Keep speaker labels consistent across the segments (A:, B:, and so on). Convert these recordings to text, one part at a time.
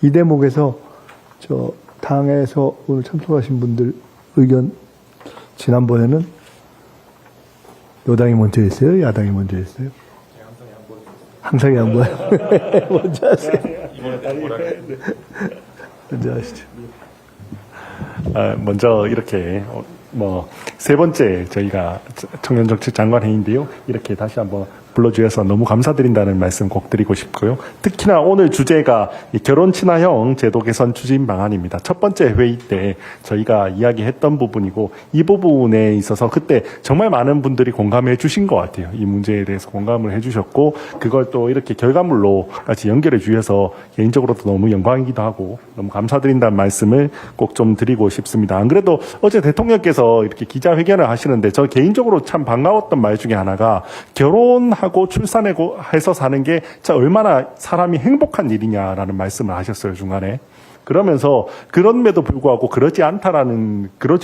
A: 이 대목에서 저 당에서 오늘 참석하신 분들 의견 지난번에는 여당이 먼저 했어요? 야당이 먼저 했어요? 항상 양보해요. 먼저 하세요. 먼저 하시죠.
B: 먼저 이렇게 세 번째 저희가 청년정책장관 회의인데요. 이렇게 다시 한번 불러주셔서 너무 감사드린다는 말씀 꼭 드리고 싶고요. 특히나 오늘 주제가 이 결혼 친화형 제도 개선 추진 방안입니다. 첫 번째 회의 때 저희가 이야기했던 부분이고 이 부분에 있어서 그때 정말 많은 분들이 공감해 주신 것 같아요. 이 문제에 대해서 공감을 해 주셨고 그걸 또 이렇게 결과물로 같이 연결해 주셔서 개인적으로도 너무 영광이기도 하고 너무 감사드린다는 말씀을 꼭 좀 드리고 싶습니다. 안 그래도 어제 대통령께서 이렇게 기자회견을 하시는데 저 개인적으로 참 반가웠던 말 중에 하나가 결혼하고 출산해서 사는 게 진짜 얼마나 사람이 행복한 일이냐라는 말씀을 하셨어요, 중간에. 그러면서 그럼에도 불구하고 그러지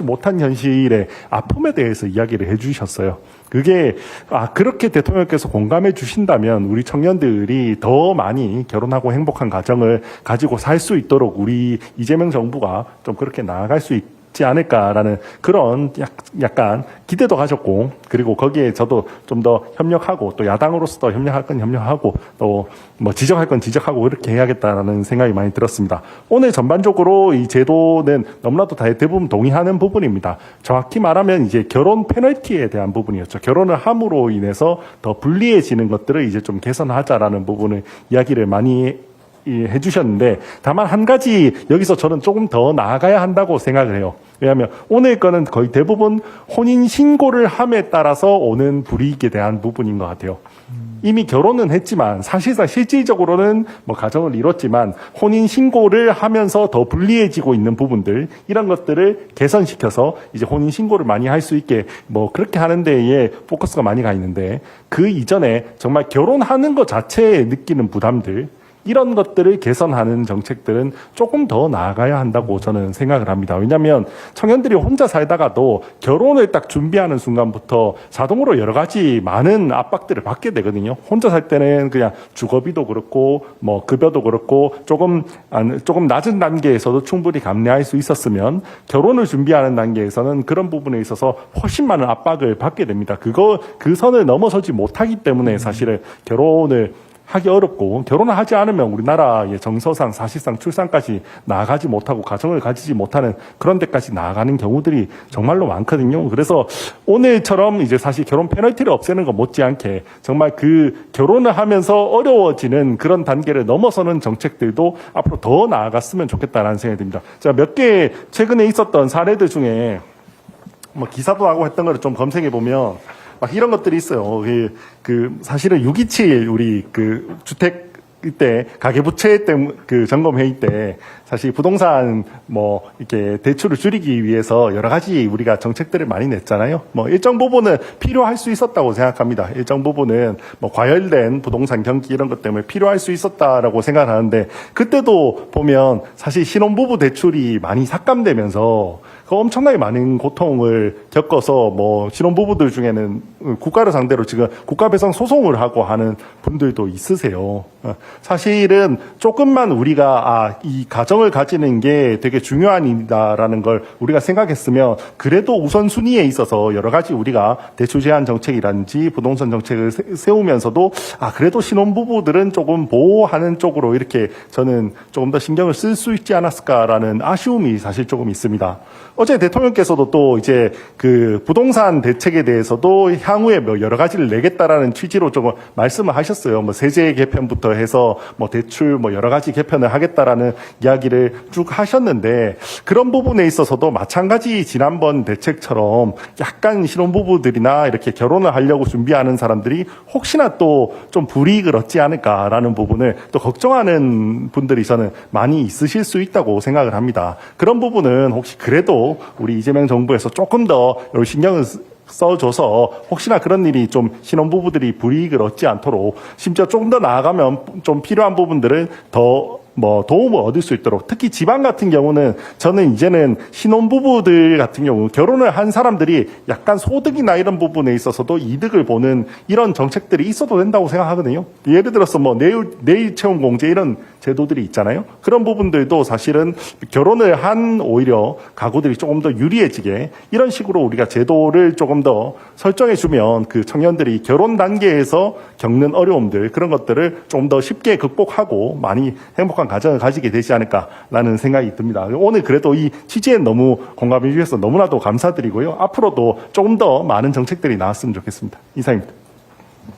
B: 못한 현실의 아픔에 대해서 이야기를 해주셨어요. 그게 그렇게 대통령께서 공감해 주신다면 우리 청년들이 더 많이 결혼하고 행복한 가정을 가지고 살 수 있도록 우리 이재명 정부가 좀 그렇게 나아갈 수 있지 않을까라는 그런 약간 기대도 가졌고 그리고 거기에 저도 좀 더 협력하고 또 야당으로서도 협력할 건 협력하고 또 뭐 지적할 건 지적하고 이렇게 해야겠다라는 생각이 많이 들었습니다. 오늘 전반적으로 이 제도는 너무나도 대부분 동의하는 부분입니다. 정확히 말하면 이제 결혼 페널티에 대한 부분이었죠. 결혼을 함으로 인해서 더 불리해지는 것들을 이제 좀 개선하자라는 부분을 이야기를 많이 해주셨는데 다만 한 가지 여기서 저는 조금 더 나아가야 한다고 생각을 해요. 왜냐하면 오늘 거는 거의 대부분 혼인신고를 함에 따라서 오는 불이익에 대한 부분인 것 같아요. 이미 결혼은 했지만 사실상 실질적으로는 뭐 가정을 이뤘지만 혼인신고를 하면서 더 불리해지고 있는 부분들 이런 것들을 개선시켜서 이제 혼인신고를 많이 할 수 있게 뭐 그렇게 하는 데에 포커스가 많이 가 있는데 그 이전에 정말 결혼하는 것 자체에 느끼는 부담들 이런 것들을 개선하는 정책들은 조금 더 나아가야 한다고 저는 생각을 합니다. 왜냐하면 청년들이 혼자 살다가도 결혼을 딱 준비하는 순간부터 자동으로 여러 가지 많은 압박들을 받게 되거든요. 혼자 살 때는 그냥 주거비도 그렇고 뭐 급여도 그렇고 조금 낮은 단계에서도 충분히 감내할 수 있었으면 결혼을 준비하는 단계에서는 그런 부분에 있어서 훨씬 많은 압박을 받게 됩니다. 그 선을 넘어서지 못하기 때문에 사실은 결혼을 하기 어렵고 결혼을 하지 않으면 우리나라의 정서상 사실상 출산까지 나아가지 못하고 가정을 가지지 못하는 그런 데까지 나아가는 경우들이 정말로 많거든요. 그래서 오늘처럼 이제 사실 결혼 페널티를 없애는 것 못지않게 정말 그 결혼을 하면서 어려워지는 그런 단계를 넘어서는 정책들도 앞으로 더 나아갔으면 좋겠다라는 생각이 듭니다. 제가 몇 개 최근에 있었던 사례들 중에 뭐 기사도 하고 했던 거를 좀 검색해 보면 막 이런 것들이 있어요. 사실은 627 우리 주택 때 가계부채 때 점검 회의 때 사실 부동산 뭐 이렇게 대출을 줄이기 위해서 여러 가지 우리가 정책들을 많이 냈잖아요. 뭐 일정 부분은 필요할 수 있었다고 생각합니다. 일정 부분은 뭐 과열된 부동산 경기 이런 것 때문에 필요할 수 있었다라고 생각하는데 그때도 보면 사실 신혼부부 대출이 많이 삭감되면서 엄청나게 많은 고통을 겪어서 뭐 신혼부부들 중에는 국가를 상대로 지금 국가배상 소송을 하고 하는 분들도 있으세요. 사실은 조금만 우리가 이 가정을 가지는 게 되게 중요한 일이다라는 걸 우리가 생각했으면 그래도 우선순위에 있어서 여러 가지 우리가 대출 제한 정책이라든지 부동산 정책을 세우면서도 그래도 신혼부부들은 조금 보호하는 쪽으로 이렇게 저는 조금 더 신경을 쓸 수 있지 않았을까라는 아쉬움이 사실 조금 있습니다. 어제 대통령께서도 또 이제 부동산 대책에 대해서도 향후에 뭐 여러 가지를 내겠다라는 취지로 조금 말씀을 하셨어요. 뭐 세제 개편부터 해서 뭐 대출 뭐 여러 가지 개편을 하겠다라는 이야기를 쭉 하셨는데 그런 부분에 있어서도 마찬가지 지난번 대책처럼 약간 신혼부부들이나 이렇게 결혼을 하려고 준비하는 사람들이 혹시나 또 좀 불이익을 얻지 않을까라는 부분을 또 걱정하는 분들이 저는 많이 있으실 수 있다고 생각을 합니다. 그런 부분은 혹시 그래도 우리 이재명 정부에서 조금 더 신경을 써줘서 혹시나 그런 일이 좀 신혼부부들이 불이익을 얻지 않도록 심지어 조금 더 나아가면 좀 필요한 부분들을 더 뭐 도움을 얻을 수 있도록, 특히 지방 같은 경우는 저는 이제는 신혼부부들 같은 경우 결혼을 한 사람들이 약간 소득이나 이런 부분에 있어서도 이득을 보는 이런 정책들이 있어도 된다고 생각하거든요. 예를 들어서 뭐 내일 채용 공제 이런 제도들이 있잖아요. 그런 부분들도 사실은 결혼을 한 오히려 가구들이 조금 더 유리해지게 이런 식으로 우리가 제도를 조금 더 설정해 주면 그 청년들이 결혼 단계에서 겪는 어려움들 그런 것들을 좀 더 쉽게 극복하고 많이 행복한 가정을 가지게 되지 않을까라는 생각이 듭니다. 오늘 그래도 이 취지에 너무 공감해 주셔서 너무나도 감사드리고요. 앞으로도 조금 더 많은 정책들이 나왔으면 좋겠습니다. 이상입니다.